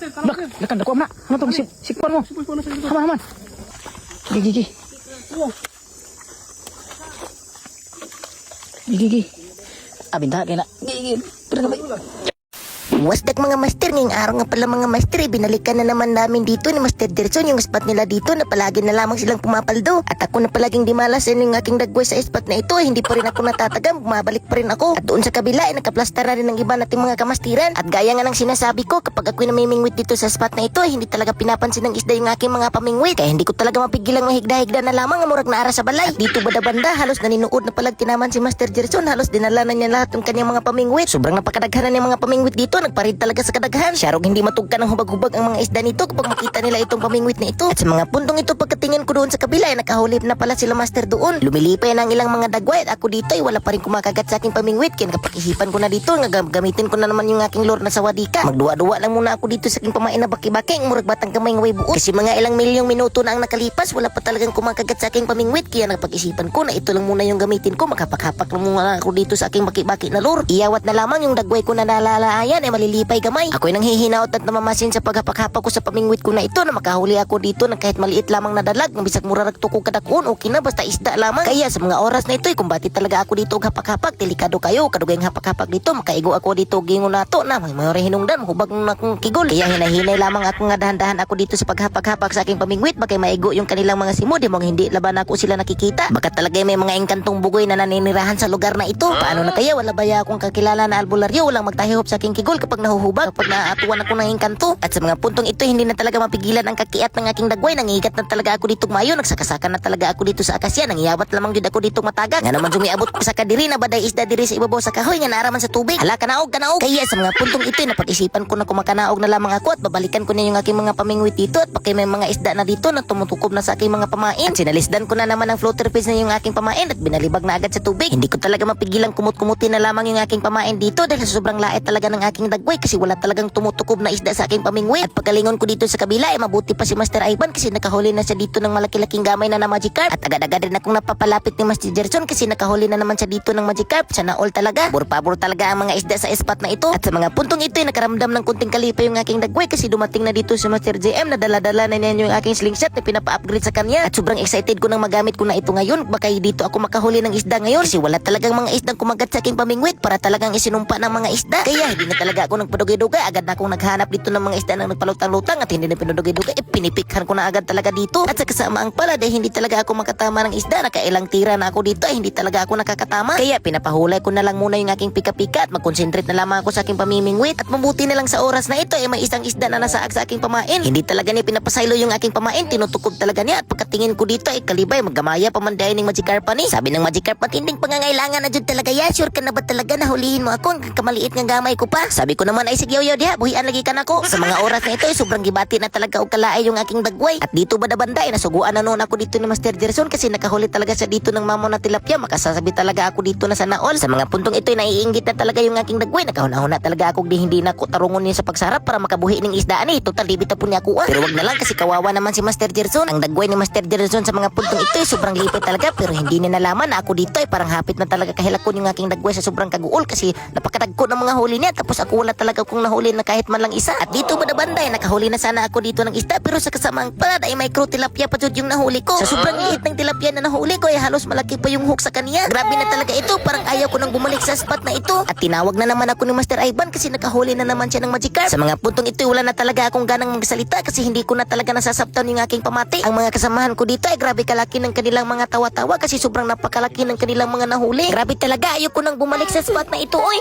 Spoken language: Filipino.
Lah, lekan dah kuam nak. Ano tong sikpan mo? Haman. Gigi. Gigi. Abinta kay na. Gigi. Pira ka ba? Wasdak mga master, ngayong araw nga pala mga master, binalikan na naman namin dito ni Master Gerson yung spot nila dito na palagi na lamang silang pumapaldo. At ako na palaging dimalas yung aking dagway sa spot na ito, hindi pa rin ako natatagam, bumabalik pa rin ako. At doon sa kabila ay nakaplastar na rin ng iba nating mga kamastiran. At gaya nga ng sinasabi ko, kapag ako'y namimingwit dito sa spot na ito, hindi talaga pinapansin ng isda yung aking mga pamingwit. Kaya hindi ko talaga mapigilang mahigda-higda na lamang ang murag na ara sa balay. At dito banda-banda, halos naninuod na palag tinaman si Master Gerson, halos dinala na niya lahat ng kanyang mga pamingwit. Sobrang napakadaghanan ng mga pamingwit dito, nagparid talaga sa kadaghan. Siyarog hindi matugkan ng hubag-hubag ang mga isda nito kapag makita nila itong pamingwit na ito. At sa mga puntong ito pagkatingin ko doon sa kabila ay nakahulip na pala sila master doon. Lumilipay na ang ilang mga dagway at ako dito ay wala pa rin kumakagat sa aking pamingwit. Kaya kapag-isipan ko na dito, gamitin ko na naman yung aking lure na sawadika. Magduwa-duwa lang muna ako dito sa aking pamain na baki-baki, murag batang kamay ng way buot. Kasi mga ilang milyong minuto na ang nakalipas, wala pa talagang kumakagat sa aking pamingwit. Kaya napag-isipan ko na ito lang muna yung gamitin ko. Makapak-hapak lang muna ako dito sa aking baki-baki na lure. Iyawat na lamang yung dagway ko na nalalaayan ay malilipay gamay. Ako'y nang hihinaot at namamasin sa paghapak-hapak ko sa pamingwit ko na ito na makahuli ako dito na kahit maliit lamang na dalag, ng bisag mura nagtukog kadakon, okay na basta isda lamang. Kaya sa mga oras na ito ay kumbati talaga ako dito og hapak-hapak, delikado kayo, kadugay ng hapak-hapak dito, makaigo ako dito gingon nato na may mga hinungdan, hubag na akong kigol. Kaya hinahinay lamang ako nga dahan-dahan ako dito sa paghapak-hapak sa aking pamingwit, baka maigo yung kanilang mga simo, di mo hindi laban ako sila nakikita. Baka talaga may mga engkantong bugoy na naninirahan sa lugar na ito. Paano na kaya wala baya akong kakilala na albularyo, walang magtahihop sa aking kigol kapag nahuhubag, kapag naatuan ako ng engkanto. At sa mga puntong ito hindi na talaga mapigilan ang kakiat ng aking dagway. Nangihigat na talaga ako dito mayo, nagsakasakan na talaga ako dito sa akasya, nangiyawat lamang jud ako dito matagak. Nga naman sumiabot ko sa kadiri na baday isda diri sa ibabaw sa kahoy nga naaraman sa tubig. Hala kanaog. Kaya sa mga puntong ito napag-isipan ko na kumakanaog na lamang ako at babalikan ko na yung aking mga pamingwit dito at pakay may mga isda na dito na tumutukob na sa aking mga pamain. At sinalisdan ko na naman ang floater fish na yung aking pamain at binalibag na agad sa tubig. Hindi ko talaga mapigilang kumut-kumutin na lamang yung aking pamain dito dahil sa sobrang lait talaga ng aking dagway kasi wala talagang tumutukob na isda sa aking pamingwit. At pagkalingon ko dito sa kabila ay mabuti pa si Master Ivan kasi nakahuli na siya dito ng malaki-laking gamay na magic carp. At agad-agad rin akong napapalapit ni Master Gerson kasi nakahuli na naman siya dito ng magic carp. Sana all talaga. Pabor talaga ang mga isda sa spot na ito. At sa mga puntong ito ay nakaramdam ng kunting kalipa yung aking dagway kasi dumating na dito si Master JM na dala-dala na niya yung aking slingshot na pinapa-upgrade sa kanya. At sobrang excited ko nang magamit ko na ito ngayon. Baka dito ako makahuli ng isda ngayon kasi wala talagang mga isdang kumagat sa aking pamingwit para talagang isinumpa ng mga isda. Kaya hindi na talaga ako nagpadugay-dugay. Agad na akong naghanap dito ng mga isda na nagpalutang-lutang at hindi na pinudugay-dugay. Pinipikhan ko na agad talaga dito. At sa kasamaang pala dahil hindi talaga ako makatama ng isda, nakailang tira na ako dito ay hindi talaga ako nakakatama. Kaya pinapahulay ko na lang muna yung aking pika-pika at mag-concentrate na lamang ako sa aking pamimingwit. At mabuti na lang sa oras na ito ay may isang isda na nasaag sa aking pamain. Hindi talaga niya pinapasaylo yung aking pamain, tinutukob talaga niya. At pagkatingin ko dito ay kalibay, maggamaya pamandayan ng Magikarp ni. Sabi ng Magikarp, matinding pangangailangan na dyan talaga yan. Sure ka na ba talaga na hulihin mo ako? Ang kamaliit ng gamay ko pa. Sabi ko naman ay sige yaw diha, buhian lagi ka na ko. Sa mga oras na ito ay sobrang gibati na talaga og kalaay yung aking dagway. At dito banda-banda ay nasuguan na noon ako dito ni Master Gerson kasi nakahuli talaga siya dito ng mamo na tilapia. Makasasabi talaga ako dito na sana all. Sa mga puntong ito ay naiinggit na talaga yung aking dagway. Nakahuna-huna talaga ako di hindi na ko tarungon niya sa pagsarap para makabuhi ng isdaan eh. Total libita po niya ako. Pero wag na lang kasi kawawa naman si Master Gerson. Ang dagway ni Master Gerson sa mga puntong ito ay sobrang lipit talaga pero hindi niya nalaman na ako dito ay parang hapit na talaga kahilakon yung aking dagway sa sobrang kaguol kasi napakadagko ng mga huli niya tapos ako wala talaga kung nahuli na kahit man lang isa. At dito banda-banda ay nakahuli na sana ako dito ng isda pero sa kasamaang palad ay micro tilapia pa jud yung nahuli ko. Sa sobrang liit ng tilapia na nahuli ko ay halos malaki pa yung hook sa kanya. Grabe na talaga ito, parang ayaw ko nang bumalik sa spot na ito. At tinawag na naman ako ni Master Ivan kasi nakahuli na naman siya ng Magikarp. Sa mga puntong ito wala na talaga akong ganang magsalita kasi hindi ko na talaga nasasaptan yung aking pamati. Ang mga kasamahan ko dito ay grabe kalaki ng kanilang mga tawa-tawa kasi sobrang napakalaki ng kanilang mga nahuli. Grabe talaga, ayaw ko nang bumalik sa spot na ito, oy.